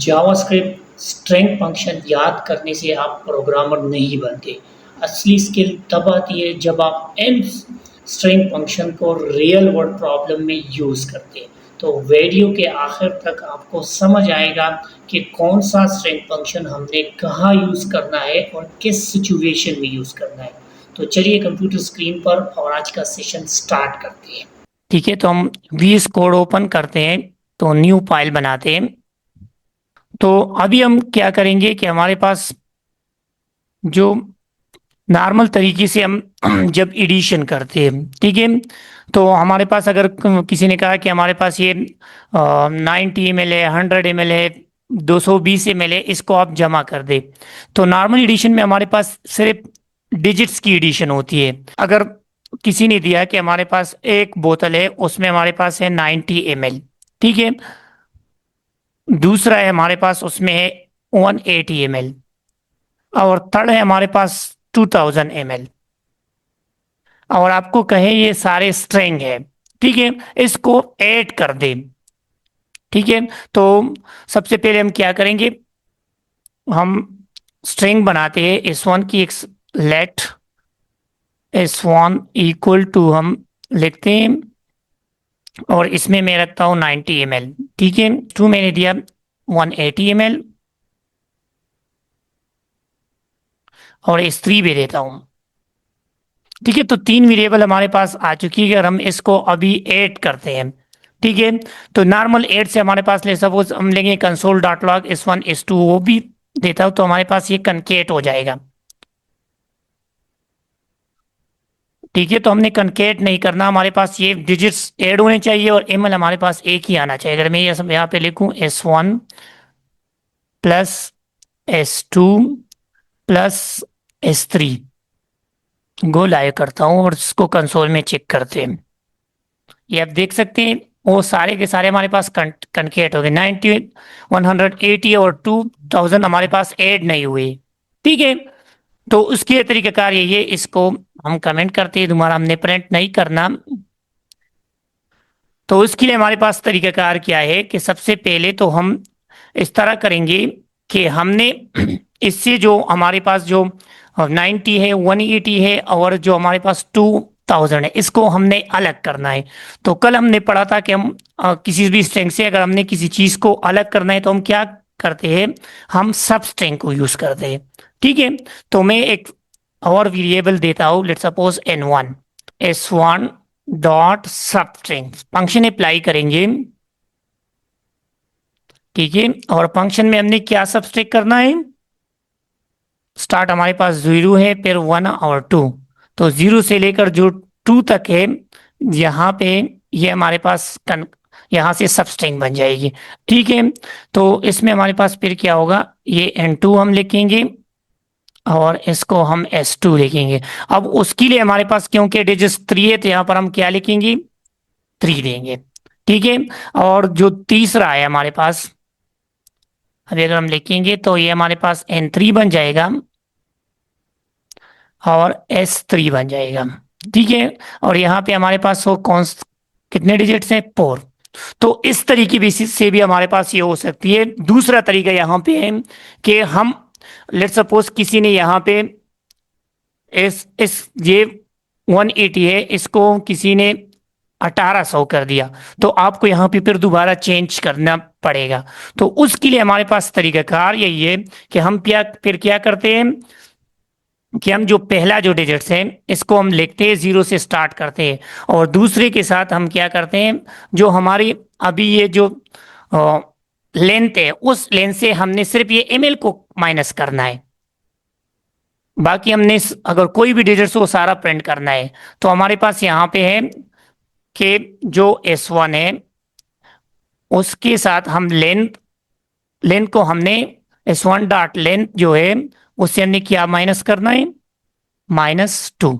JavaScript string function याद करने से आप प्रोग्रामर नहीं बनते। असली स्किल तब आती है जब आप इन स्ट्रिंग फंक्शन को रियल वर्ल्ड प्रॉब्लम में यूज़ करते हैं। तो वीडियो के आखिर तक आपको समझ आएगा कि कौन सा स्ट्रिंग फंक्शन हमने कहाँ यूज़ करना है और किस सिचुएशन में यूज़ करना है। तो चलिए कंप्यूटर स्क्रीन पर और आज का सेशन स्टार्ट करते हैं। ठीक है, तो हम वीएस कोड ओपन करते हैं, तो न्यू फाइल बनाते हैं। तो अभी हम क्या करेंगे कि हमारे पास जो नॉर्मल तरीके से हम जब एडिशन करते हैं, ठीक है, तो हमारे पास अगर किसी ने कहा कि हमारे पास ये 90 ml है, 100 ml है, 220 ml है, इसको आप जमा कर दे। तो नॉर्मल एडिशन में हमारे पास सिर्फ डिजिट्स की एडिशन होती है। अगर किसी ने दिया कि हमारे पास एक बोतल है, उसमें हमारे पास है 90 ml, ठीक है, दूसरा है हमारे पास उसमें है 180 ml, और थर्ड है हमारे पास 2000 ml, और आपको कहे ये सारे स्ट्रिंग है, ठीक है, इसको ऐड कर दे। ठीक है, तो सबसे पहले हम क्या करेंगे, हम स्ट्रिंग बनाते हैं S1 की। एक लेट S1 इक्वल टू हम लिखते हैं, और इसमें मैं रखता हूं 90 ml, ठीक है, टू मैंने दिया 180 ml, और S3 भी देता हूं। ठीक है, तो तीन वेरिएबल हमारे पास आ चुकी है। अगर हम इसको अभी ऐड करते हैं, ठीक है, तो नॉर्मल ऐड से हमारे पास ले सपोज हम लेंगे console dot log S1 S2, वो भी देता हूं, तो हमारे पास ये कनकेट हो जाएगा। ठीक है, तो हमने कनकेट नहीं करना, हमारे पास ये डिजिट्स ऐड होने चाहिए और एमएल हमारे पास एक ही आना चाहिए। अगर मैं ये सब यहाँ पे लिखूं S1 plus S2 plus S3, go live करता हूं और इसको कंसोल में चेक करते हैं। ये आप देख सकते हैं वो सारे के सारे हमारे पास कनकेट हो गए। 90, 180 और 2000 हमारे पास ऐड नहीं हुए। ठीक है, तो उसके तरीकाकार ये इसको हम कमेंट करते हैं, दोबारा हमने प्रिंट नहीं करना। तो उसके लिए हमारे पास तरीकाकार क्या है कि सबसे पहले तो हम इस तरह करेंगे कि हमने इससे जो हमारे पास जो 90 है, 180 है, और जो हमारे पास 2000 है, इसको हमने अलग करना है। तो कल हमने पढ़ा था कि हम किसी भी स्ट्रिंग से अगर हमने किसी चीज को अलग करना है तो हम क्या करते हैं, हम सब स्ट्रिंग को यूज करते हैं। ठीक है, तो मैं एक और वेरिएबल देता हूं, let suppose N1 S1 dot सब स्ट्रिंग फंक्शन अप्लाई करेंगे। ठीक है, और फंक्शन में हमने क्या सब्सट्रैक्ट करना है, स्टार्ट हमारे पास 0 है, फिर 1 और 2, तो 0 से लेकर जो 2 तक है, यहाँ पे ये हमारे पास यहाँ से सब स्ट्रिंग बन जाएगी। ठीक है, तो इसमें हमारे पास फिर क्या होगा, ये N2 हम लिखेंगे और इसको हम S2 लिखेंगे। अब उसके लिए हमारे पास क्योंकि डिजिट 3 है, तो यहाँ पर हम क्या लिखेंगे, 3 देंगे। ठीक है, और जो तीसरा है हमारे पास, अभी अगर हम लिखेंगे तो ये हमारे पास N3 बन जाएगा और S3 बन जाएगा। ठीक है, और यहाँ पे हमारे पास वो कितने डिजिट्स हैं, 4। तो इस तरीके बेसिस से भी हमारे पास ये हो सकती है। दूसरा तरीका यहाँ पे है कि हम लेट सपोज किसी ने यहाँ पे इस ये 180 है, इसको किसी ने 1800 कर दिया, तो आपको यहाँ पे फिर दोबारा चेंज करना पड़ेगा। तो उसके लिए हमारे पास तरीकाकार यही है कि हम क्या करते हैं कि हम जो पहला जो डिजिट्स है इसको हम लिखते हैं, 0 से स्टार्ट करते हैं, और दूसरे के साथ हम क्या करते हैं, जो हमारी अभी ये जो लेंथ है, उस लेंथ से हमने सिर्फ ये एमएल को माइनस करना है। बाकी हमने अगर कोई भी डिजिट्स वो सारा प्रिंट करना है। तो हमारे पास यहाँ पे है कि जो S1 है उसके साथ हम लेंथ लेंथ को हमने S1 डॉट लेंथ जो है उससे हमने क्या माइनस करना है, -2।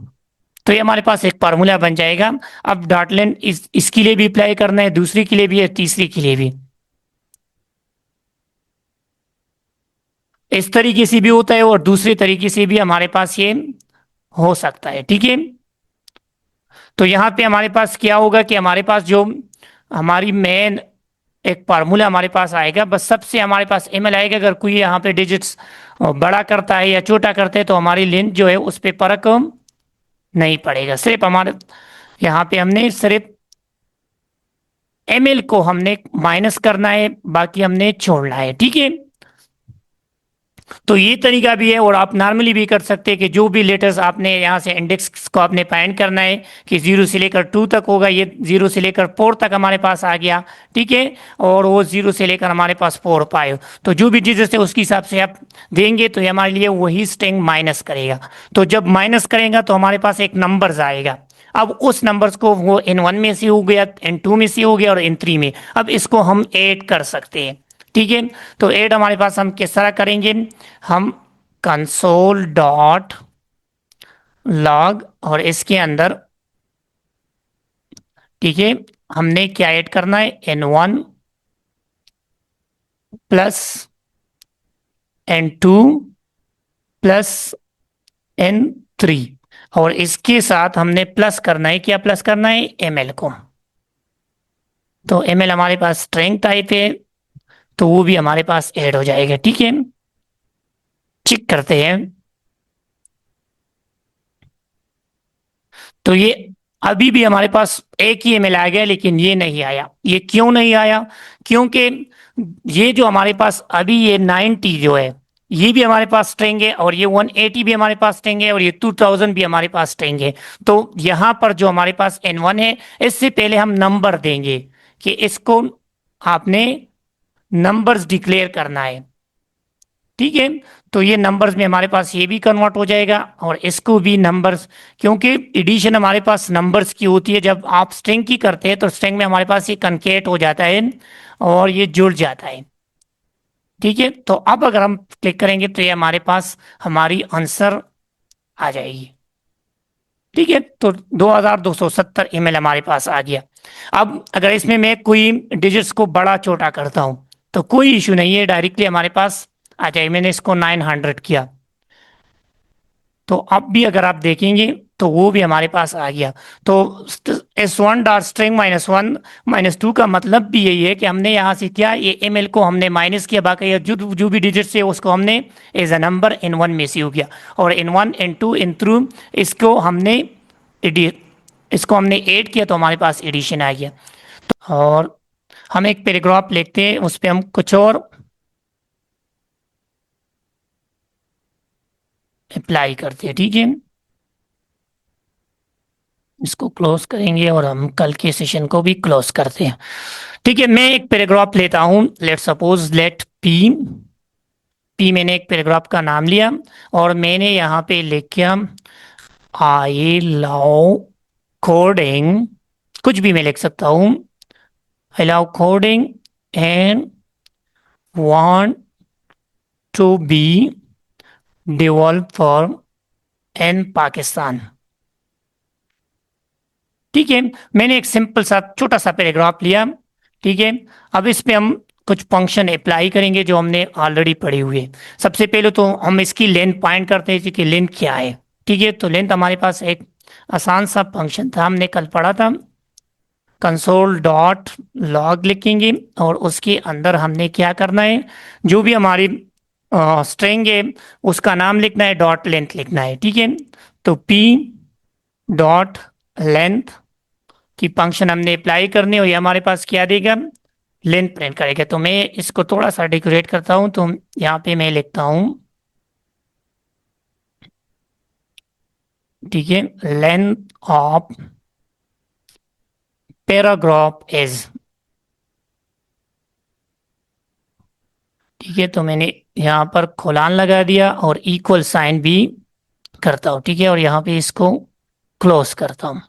तो ये हमारे पास एक फार्मूला बन जाएगा। अब डॉट लेंथ इसके लिए भी अप्लाई करना है, दूसरी के लिए भी है, तीसरी के लिए भी। इस तरीके से भी होता है और दूसरे तरीके से भी हमारे पास ये हो सकता है। ठीक है, तो यहाँ पे हमारे पास क्या होगा कि हमारे पास जो हमारी मेन एक फार्मूला हमारे पास आएगा, बस सबसे हमारे पास एमएल आएगा। अगर कोई यहाँ पे डिजिट्स बड़ा करता है या छोटा करते हैं तो हमारी लेंथ जो है उस पे फर्क नहीं पड़ेगा। सिर्फ हमारे यहाँ पे हमने सिर्फ एमएल को हमने माइनस करना है, बाकी हमने छोड़ना है, ठीक है। तो ये तरीका भी है, और आप नॉर्मली भी कर सकते हैं कि जो भी लेटर्स आपने यहाँ से इंडेक्स को आपने फाइंड करना है कि 0 से लेकर 2 तक होगा, ये 0 से लेकर 4 तक हमारे पास आ गया, ठीक है। और वो 0 से लेकर हमारे पास 4 5, तो जो भी डिजिट है उसके हिसाब से आप देंगे तो ये हमारे लिए वही स्ट्रिंग माइनस करेगा। तो जब माइनस करेगा तो हमारे पास एक नंबर्स आएगा। अब उस नंबर्स को वो इन 1 में से हो गया, इन 2 में से हो गया, और इन 3 में, अब इसको हम ऐड कर सकते हैं, ठीक है। तो ऐड हमारे पास हम किस तरह करेंगे, हम कंसोल डॉट लॉग, और इसके अंदर, ठीक है, हमने क्या ऐड करना है, n1 plus n2 plus n3, और इसके साथ हमने प्लस करना है, क्या प्लस करना है, ml को। तो ml हमारे पास स्ट्रिंग टाइप है, तो वो भी हमारे पास ऐड हो जाएगा, ठीक है। चेक करते हैं। तो ये अभी भी हमारे पास एक ही एमएल आ गया, लेकिन ये नहीं आया। ये क्यों नहीं आया, क्योंकि ये जो हमारे पास अभी ये 90 जो है, ये भी हमारे पास स्ट्रिंग है, और ये 180 भी हमारे पास स्ट्रिंग है, और ये 2000 भी हमारे पास स्ट्रिंग है। तो यहाँ पर जो हमारे पास n1 है, इससे पहले हम नंबर देंगे कि इसको आपने नंबर्स डिक्लेयर करना है, ठीक है। तो ये नंबर्स में हमारे पास ये भी कन्वर्ट हो जाएगा, और इसको भी नंबर्स, क्योंकि एडिशन हमारे पास नंबर्स की होती है। जब आप स्ट्रिंग की करते हैं तो स्ट्रिंग में हमारे पास ये कनकेट हो जाता है और ये जुड़ जाता है, ठीक है। तो अब अगर हम क्लिक करेंगे तो ये हमारे पास हमारी आंसर आ जाएगी, ठीक है। तो 2270 ईमेल हमारे पास आ गया। अब अगर इसमें मैं कोई डिजिट्स को बड़ा छोटा करता हूं तो कोई इशू नहीं है, डायरेक्टली हमारे पास आ जाए। मैंने इसको 900 किया, तो अब भी अगर आप देखेंगे तो वो भी हमारे पास आ गया। तो S1 डॉट स्ट्रिंग -1 -2 का मतलब भी यही है कि हमने यहाँ से क्या, ये एमएल को हमने माइनस किया, बाकी जो भी डिजिट है उसको हमने एज अ नंबर n1 में से हो गया, और n1 n2 n3 इसको हमने एडि इसको हमने ऐड किया तो हमारे पास एडिशन आ गया। और हम एक पैराग्राफ लिखते हैं, उस पर हम कुछ और अप्लाई करते हैं, ठीक है। इसको क्लोज करेंगे और हम कल के सेशन को भी क्लोज करते हैं, ठीक है। मैं एक पैराग्राफ लेता हूं, लेट सपोज लेट पी, मैंने एक पैराग्राफ का नाम लिया, और मैंने यहाँ पे लिखा आई लव कोडिंग, कुछ भी मैं लिख सकता हूँ, I love coding and want to be developer in Pakistan, ठीक है। मैंने एक सिंपल सा छोटा सा पैराग्राफ लिया, ठीक है। अब इस पे हम कुछ फंक्शन अप्लाई करेंगे जो हमने ऑलरेडी पढ़ी हुई है। सबसे पहले तो हम इसकी लेंथ फाइंड करते हैं कि लेंथ क्या है, ठीक है। तो लेंथ हमारे पास एक आसान सा फंक्शन था, हमने कल पढ़ा था, कंसोल डॉट लॉग लिखेंगे, और उसके अंदर हमने क्या करना है, जो भी हमारी स्ट्रिंग है उसका नाम लिखना है, डॉट लेंथ लिखना है, ठीक है। तो पी डॉट लेंथ की फंक्शन हमने अप्लाई करनी, और ये हमारे पास क्या देगा, लेंथ प्रिंट करेगा। तो मैं इसको थोड़ा सा डेकोरेट करता हूँ, तो यहाँ पे मैं लिखता हूँ, ठीक है, लेंथ ऑफ पैराग्राफ इज, ठीक है। तो मैंने यहाँ पर खोलान लगा दिया और इक्वल साइन भी करता हूँ, ठीक है, और यहाँ पे इसको क्लोज करता हूँ।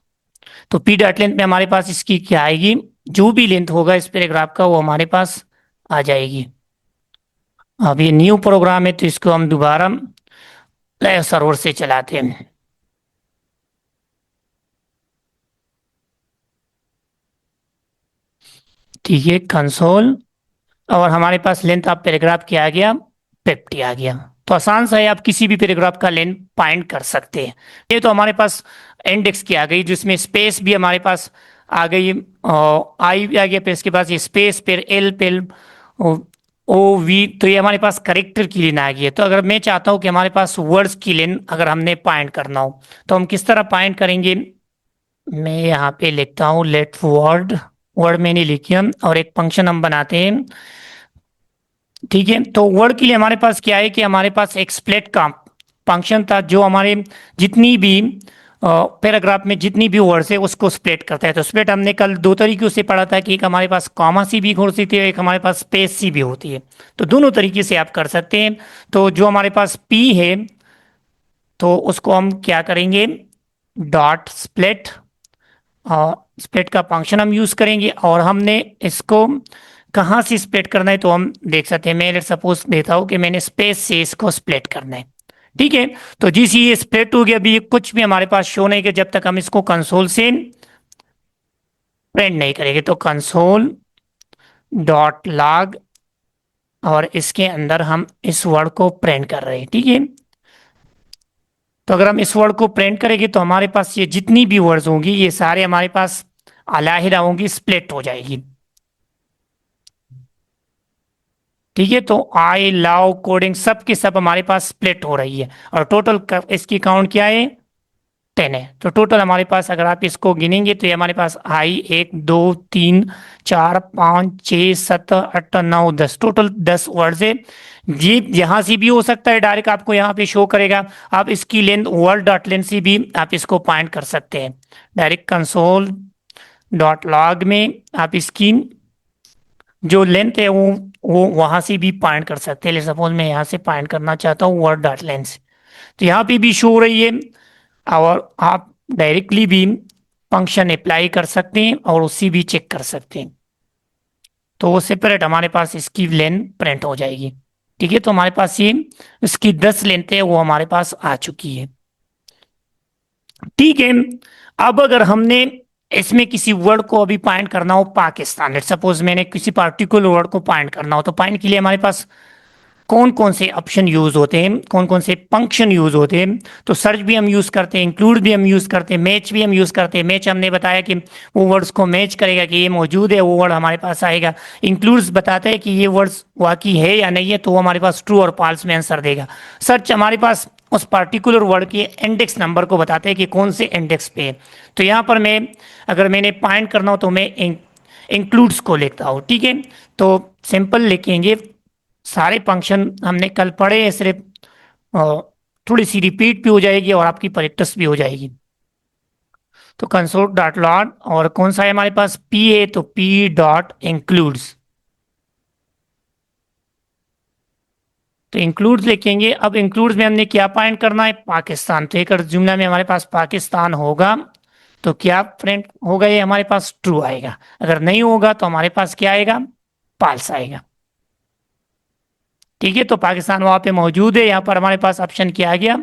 तो पी डॉट लेंथ में हमारे पास इसकी क्या आएगी, जो भी लेंथ होगा इस पैराग्राफ का वो हमारे पास आ जाएगी। अब ये न्यू प्रोग्राम है तो इसको हम दोबारा सर्वर से चलाते हैं, ठीक है, कंसोल, और हमारे पास लेंथ ऑफ पैराग्राफ क्या आ गया, 50 आ गया। तो आसान सा है, आप किसी भी पैराग्राफ का लेंथ फाइंड कर सकते हैं। ये तो हमारे पास इंडेक्स की आ गई, जिसमें स्पेस भी हमारे पास आ गई, आई आ गया, फिर इसके पास ये स्पेस, फिर एल, फिर ओ वी, तो ये हमारे पास करेक्टर की लेन आ गई है। तो अगर मैं चाहता हूँ कि हमारे पास वर्ड्स की लेन अगर हमने फाइंड करना हो तो हम किस तरह फाइंड करेंगे। मैं यहाँ पे लिखता हूँ लेट वर्ड, वर्ड मैंने लिखी हम, और एक फंक्शन हम बनाते हैं। ठीक है, तो वर्ड के लिए हमारे पास क्या है कि हमारे पास एक स्प्लिट का फंक्शन था जो हमारे जितनी भी पैराग्राफ में जितनी भी वर्ड्स है उसको स्प्लिट करता है। तो स्प्लिट हमने कल दो तरीके से पढ़ा था कि एक हमारे पास कॉमा सी भी हो सकती है, एक हमारे पास स्पेस सी भी होती है। तो दोनों तरीके से आप कर सकते हैं। तो जो हमारे पास पी है तो उसको हम क्या करेंगे, डॉट स्प्लिट, और स्प्लिट का फंक्शन हम यूज करेंगे, और हमने इसको कहाँ से स्प्लिट करना है तो हम देख सकते हैं। मैं सपोज देता हूँ कि मैंने स्पेस से इसको स्प्लिट करना है। ठीक है, तो जिस ये स्प्लिट हो गया, अभी ये कुछ भी हमारे पास शो नहीं कि जब तक हम इसको कंसोल से प्रिंट नहीं करेंगे। तो कंसोल डॉट लॉग, और इसके अंदर हम इस वर्ड को प्रिंट कर रहे हैं। ठीक है, तो अगर हम इस वर्ड को प्रिंट करेंगे तो हमारे पास ये जितनी भी वर्ड्स होंगी ये सारे हमारे पास अलहदा होंगी, स्प्लिट हो जाएगी। ठीक है, तो आई लव कोडिंग सब की सब हमारे पास स्प्लिट हो रही है, और टोटल इसकी काउंट क्या है, 10 है। तो टोटल हमारे पास अगर आप इसको गिनेंगे तो ये हमारे पास आई 1 2 3 4 5 6 7 8 9 10, टोटल 10 वर्ड्स है। ये यहाँ से भी हो सकता है, डायरेक्ट आपको यहाँ पे शो करेगा। आप इसकी लेंथ वर्ड डॉट लेंथ से भी आप इसको फाइंड कर सकते हैं। डायरेक्ट कंसोल डॉट लॉग में आप इसकी जो लेंथ है वो वहां से भी फाइंड कर सकते हैं। सपोज मैं यहाँ से फाइंड करना चाहता हूँ वर्ड डॉट लेंथ, तो यहाँ पे भी शो हो रही है, और आप डायरेक्टली भी फंक्शन अप्लाई कर सकते हैं और उससे भी चेक कर सकते हैं। तो वो सेपरेट हमारे पास इसकी लेंथ प्रिंट हो जाएगी। ठीक है, तो हमारे पास ये इसकी 10 लेंथ है वो हमारे पास आ चुकी है। ठीक है, अब अगर हमने इसमें किसी वर्ड को अभी फाइंड करना हो पाकिस्तान, लेट्स सपोज मैंने किसी पार्टिकुलर वर्ड को फाइंड करना हो, तो फाइंड के लिए हमारे पास कौन कौन से ऑप्शन यूज होते हैं, कौन कौन से फंक्शन यूज होते हैं। तो सर्च भी हम यूज करते हैं, इंक्लूड भी हम यूज करते हैं, मैच भी हम यूज करते हैं। मैच हमने बताया कि वो वर्ड्स को मैच करेगा कि ये मौजूद है, वो वर्ड हमारे पास आएगा। इंक्लूड्स बताता है कि ये वर्ड्स वाकई है या नहीं है, तो वो हमारे पास ट्रू और फॉल्स में आंसर देगा। सर्च हमारे पास उस पर्टिकुलर वर्ड के इंडेक्स नंबर को बताते हैं कि कौन से इंडेक्स पे है। तो यहाँ पर मैं अगर मैंने फाइंड करना हो तो मैं इंक्लूड्स को लिखता हूँ। ठीक है, तो सिंपल लिखेंगे, सारे फंक्शन हमने कल पढ़े हैं, सिर्फ थोड़ी सी रिपीट भी हो जाएगी और आपकी प्रैक्टिस भी हो जाएगी। तो कंसोल डॉट लॉग, और कौन सा है हमारे पास, पी है, तो पी डॉट इंक्लूड्स, तो इंक्लूड्स लिखेंगे। अब इंक्लूड्स में हमने क्या फाइंड करना है, पाकिस्तान। तो एक जुमला में हमारे पास पाकिस्तान होगा तो क्या प्रिंट होगा, ये हमारे पास ट्रू आएगा। अगर नहीं होगा तो हमारे पास क्या आएगा, फॉल्स आएगा। ठीक है, तो पाकिस्तान वहां पे मौजूद है, यहाँ पर हमारे पास ऑप्शन क्या आ गया,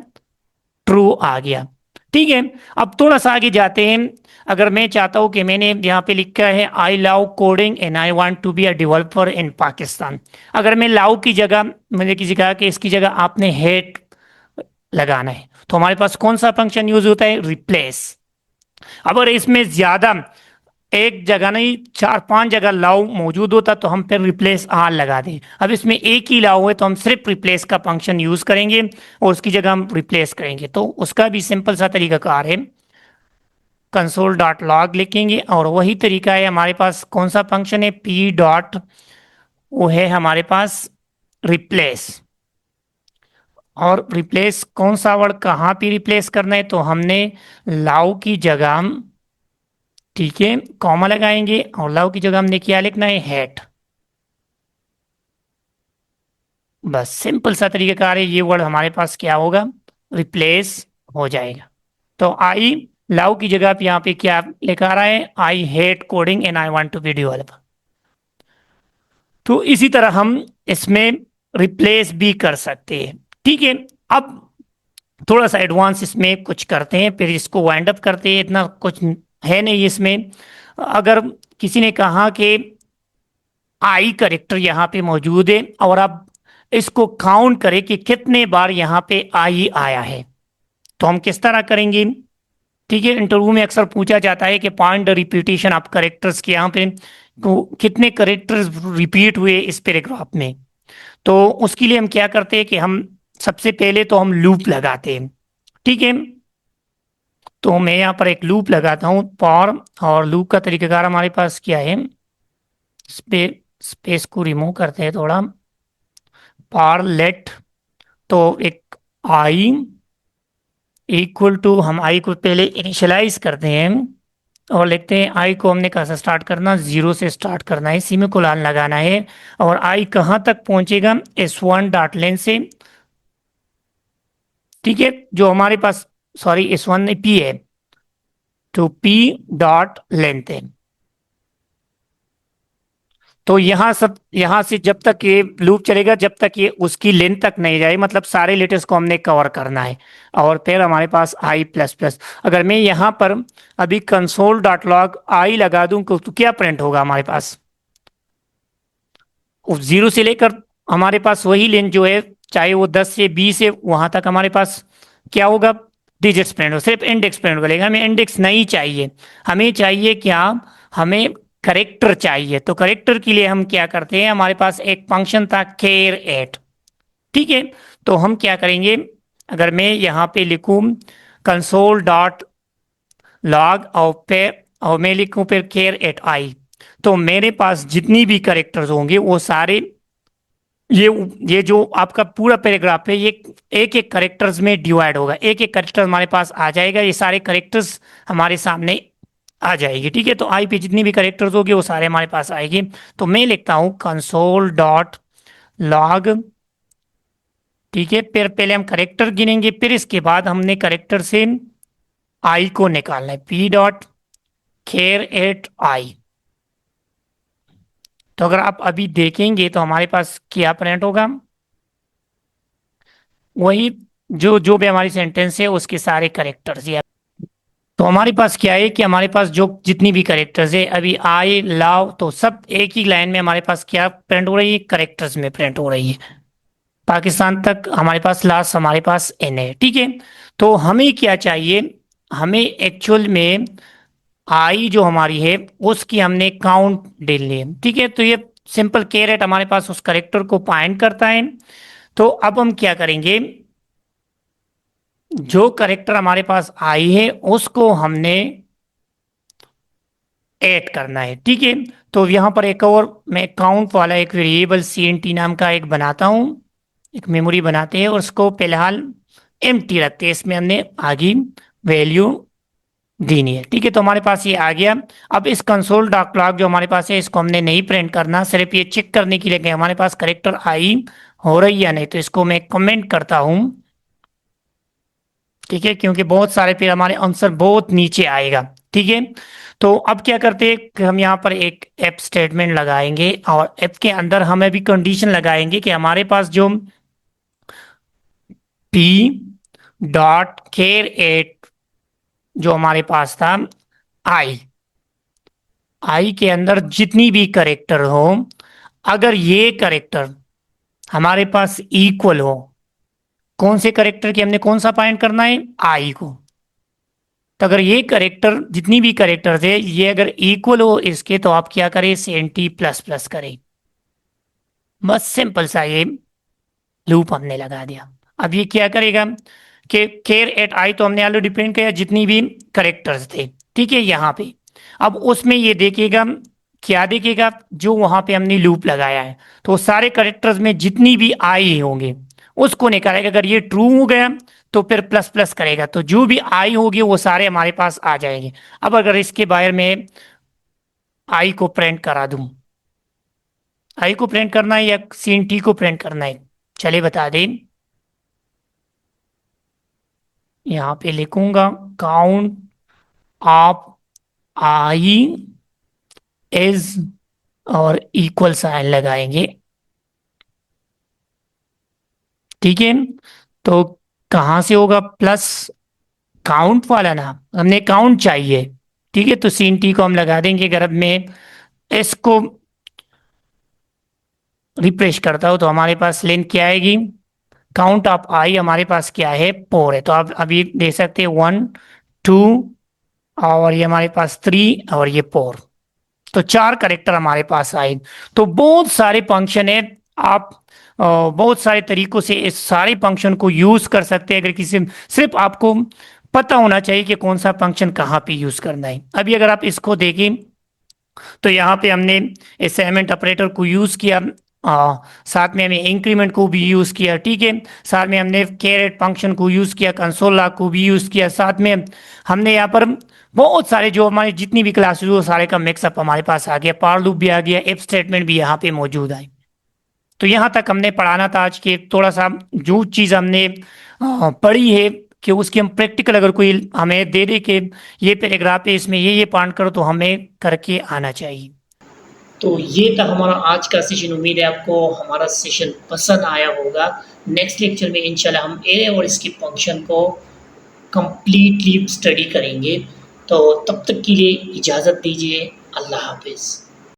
ट्रू आ गया। ठीक है, अब थोड़ा सा आगे जाते हैं। अगर मैं चाहता हूं कि मैंने यहाँ पे लिखा है I love coding and I want to be a developer in Pakistan. अगर मैं लव की जगह मैंने किसी कहा कि इसकी जगह आपने हेट लगाना है, तो हमारे पास कौन सा फंक्शन यूज होता है, रिप्लेस। अगर इसमें ज्यादा एक जगह नहीं 4 5 जगह लाउ मौजूद होता तो हम फिर रिप्लेस आर लगा दें। अब इसमें एक ही लाउ है तो हम सिर्फ रिप्लेस का फंक्शन यूज करेंगे और उसकी जगह हम रिप्लेस करेंगे। तो उसका भी सिंपल सा तरीका कार है, कंसोल डॉट लॉग लिखेंगे, और वही तरीका है हमारे पास, कौन सा फंक्शन है, पी डॉट, वो है हमारे पास रिप्लेस। और रिप्लेस कौन सा वर्ड कहाँ पे रिप्लेस करना है, तो हमने लाउ की जगह, ठीक है, कॉमा लगाएंगे, और लव की जगह हमने क्या लिखना है, हेट। बस सिंपल सा तरीकाकार है, ये वर्ड हमारे पास क्या होगा, रिप्लेस हो जाएगा। तो आई लव की जगह पे यहाँ पे क्या लिखा रहा है, I hate coding and I want to be developer. तो इसी तरह हम इसमें रिप्लेस भी कर सकते हैं। ठीक है, अब थोड़ा सा एडवांस इसमें कुछ करते हैं, फिर इसको वाइंड अप करते हैं। इतना कुछ है नहीं इसमें। अगर किसी ने कहा कि आई करेक्टर यहाँ पे मौजूद है और आप इसको काउंट करें कि कितने बार यहाँ पे आई आया है, तो हम किस तरह करेंगे, ठीक है, इंटरव्यू में अक्सर पूछा जाता है कि पॉइंट रिपीटेशन ऑफ करेक्टर्स के यहाँ पे कितने करेक्टर्स रिपीट हुए इस पैराग्राफ में। तो उसके लिए हम क्या करते हैं कि हम सबसे पहले तो हम लूप लगाते हैं। ठीक है, तो मैं यहाँ पर एक लूप लगाता हूँ फॉर, और लूप का तरीकाकार हमारे पास क्या है, स्पेस को रिमूव करते हैं थोड़ा, फॉर लेट, तो एक आई इक्वल टू, हम आई को पहले इनिशियलाइज करते हैं और लिखते हैं आई को हमने कहाँ से स्टार्ट करना, जीरो से स्टार्ट करना है, सेमीकोलन लगाना है, और आई कहाँ तक पहुंचेगा, S1 डॉट लेन से। ठीक है, जो हमारे पास, सॉरी S1 नहीं P है, तो P डॉट लेंथ है। तो यहां से जब तक ये लूप चलेगा, जब तक ये उसकी लेंथ तक नहीं जाए, मतलब सारे लेटर्स को हमने कवर करना है। और फिर हमारे पास आई प्लस प्लस, अगर मैं यहाँ पर अभी कंसोल डॉट लॉग आई लगा दूं तो क्या प्रिंट होगा हमारे पास, उस जीरो से लेकर हमारे पास वही लेंथ जो है, चाहे वो 10 से 20 है, वहां तक हमारे पास क्या होगा, डिजिट्स प्रिंट हो, सिर्फ इंडेक्स प्रिंट करेगा। हमें इंडेक्स नहीं चाहिए, हमें चाहिए क्या, हमें करेक्टर चाहिए। तो करेक्टर के लिए हम क्या करते हैं, हमारे पास एक फंक्शन था केर एट। ठीक है, तो हम क्या करेंगे, अगर मैं यहाँ पे लिखूं कंसोल डॉट लॉग और मैं लिखूं फिर केर एट आई, तो मेरे पास जितनी भी करेक्टर्स होंगे वो सारे, ये ये जो आपका पूरा पैराग्राफ है, ये एक एक करेक्टर्स में डिवाइड होगा, एक एक करेक्टर हमारे पास आ जाएगा, ये सारे करेक्टर्स हमारे सामने आ जाएगी। ठीक है, तो आई पे जितनी भी करेक्टर्स होगी वो सारे हमारे पास आएगी। तो मैं लिखता हूँ कंसोल डॉट लॉग। ठीक है, फिर पहले हम करेक्टर गिनेंगे, फिर इसके बाद हमने करेक्टर से आई को निकालना है, पी डॉट खेर एट आई। तो अगर आप अभी देखेंगे तो हमारे पास क्या प्रिंट होगा, वही जो जो भी हमारी सेंटेंस है उसके सारे करेक्टर्स। या तो हमारे पास क्या है कि हमारे पास जो जितनी भी करेक्टर्स है, अभी आई लव, तो सब एक ही लाइन में हमारे पास क्या प्रिंट हो रही है, करेक्टर्स में प्रिंट हो रही है। पाकिस्तान तक हमारे पास लास्ट हमारे पास एन है। ठीक है, तो हमें क्या चाहिए, हमें एक्चुअल में आई जो हमारी है उसकी हमने काउंट डालनी है। ठीक है, तो ये सिंपल कैरेट हमारे पास उस करेक्टर को पॉइंट करता है। तो अब हम क्या करेंगे, जो करेक्टर हमारे पास आई है उसको हमने ऐड करना है। ठीक है, तो यहां पर एक और मैं काउंट वाला एक वेरिएबल CNT नाम का एक बनाता हूं, एक मेमोरी बनाते हैं और उसको फिलहाल एम्प्टी रखते हैं, इसमें हमने आगे वैल्यू देनी है। ठीक है, तो हमारे पास ये आ गया। अब इस कंसोल डॉट लॉग जो हमारे पास है इसको हमने नहीं प्रिंट करना, सिर्फ ये चेक करने के लिए कि हमारे पास करेक्टर आई हो रही है या नहीं। तो इसको मैं कमेंट करता हूं। ठीक है, क्योंकि बहुत सारे फिर हमारे आंसर बहुत नीचे आएगा। ठीक है, तो अब क्या करते हैं कि हम यहाँ पर एक एफ स्टेटमेंट लगाएंगे और एफ के अंदर हम अभी कंडीशन लगाएंगे कि हमारे पास जो पी डॉट केर एट जो हमारे पास था आई, आई के अंदर जितनी भी करेक्टर हो, अगर ये करेक्टर हमारे पास इक्वल हो, कौन से करेक्टर की हमने कौन सा पॉइंट करना है, आई को। तो अगर ये करेक्टर जितनी भी करेक्टर थे ये अगर इक्वल हो इसके, तो आप क्या करें, CNT प्लस प्लस करें। बस सिंपल सा ये लूप हमने लगा दिया। अब ये क्या करेगा कि केर एट आई तो हमने ऑलरेडी प्रिंट किया जितनी भी करेक्टर्स थे। ठीक है, यहाँ पे अब उसमें ये देखेगा, क्या देखेगा, जो वहां पे हमने लूप लगाया है, तो सारे करेक्टर्स में जितनी भी आई होंगे उसको निकालेगा। अगर ये ट्रू हो गया तो फिर प्लस प्लस करेगा, तो जो भी आई होगी वो सारे हमारे पास आ जाएंगे। अब अगर इसके बारे में आई को प्रिंट करा दूं, आई को प्रिंट करना है या CNT को प्रिंट करना है, चलिए बता दें। यहाँ पे लिखूंगा काउंट ऑफ आई इज, और इक्वल साइन लगाएंगे। ठीक है, तो कहाँ से होगा प्लस, काउंट वाला ना, हमने काउंट चाहिए। ठीक है, तो CNT को हम लगा देंगे। अगर अब मैं इसको रिफ्रेश करता हूँ तो हमारे पास लेंथ क्या आएगी, काउंट ऑफ आई हमारे पास क्या है, 4 है। तो आप अभी देख सकते हैं 1 2 और ये हमारे पास 3 और ये 4। तो 4 करेक्टर हमारे पास आए। तो बहुत सारे फंक्शन है, आप बहुत सारे तरीकों से इस सारे फंक्शन को यूज कर सकते हैं। अगर किसी, सिर्फ आपको पता होना चाहिए कि कौन सा फंक्शन कहाँ पे यूज करना है। अभी अगर आप इसको देखें तो यहाँ पे हमने असाइनमेंट ऑपरेटर को यूज किया, साथ में हमें इंक्रीमेंट को भी यूज किया, ठीक है। साथ में हमने कैरेट फंक्शन को यूज किया, कंसोल लॉग को भी यूज किया। साथ में हमने यहाँ पर बहुत सारे जो हमारी जितनी भी क्लासेस वो सारे का मिक्सअप हमारे पास आ गया, पार लूप भी आ गया, इफ स्टेटमेंट भी यहाँ पे मौजूद है। तो यहाँ तक हमने पढ़ाना था आज के। थोड़ा सा जो चीज़ हमने पढ़ी है कि उसकी हम प्रैक्टिकल अगर कोई हमें दे दे कि ये पैराग्राफ है इसमें ये पॉइंट करो, तो हमें करके आना चाहिए। तो ये था हमारा आज का सेशन। उम्मीद है आपको हमारा सेशन पसंद आया होगा। नेक्स्ट लेक्चर में इंशाल्लाह हम ए और इसके फंक्शन को कंप्लीटली स्टडी करेंगे। तो तब तक के लिए इजाज़त दीजिए। अल्लाह हाफिज़।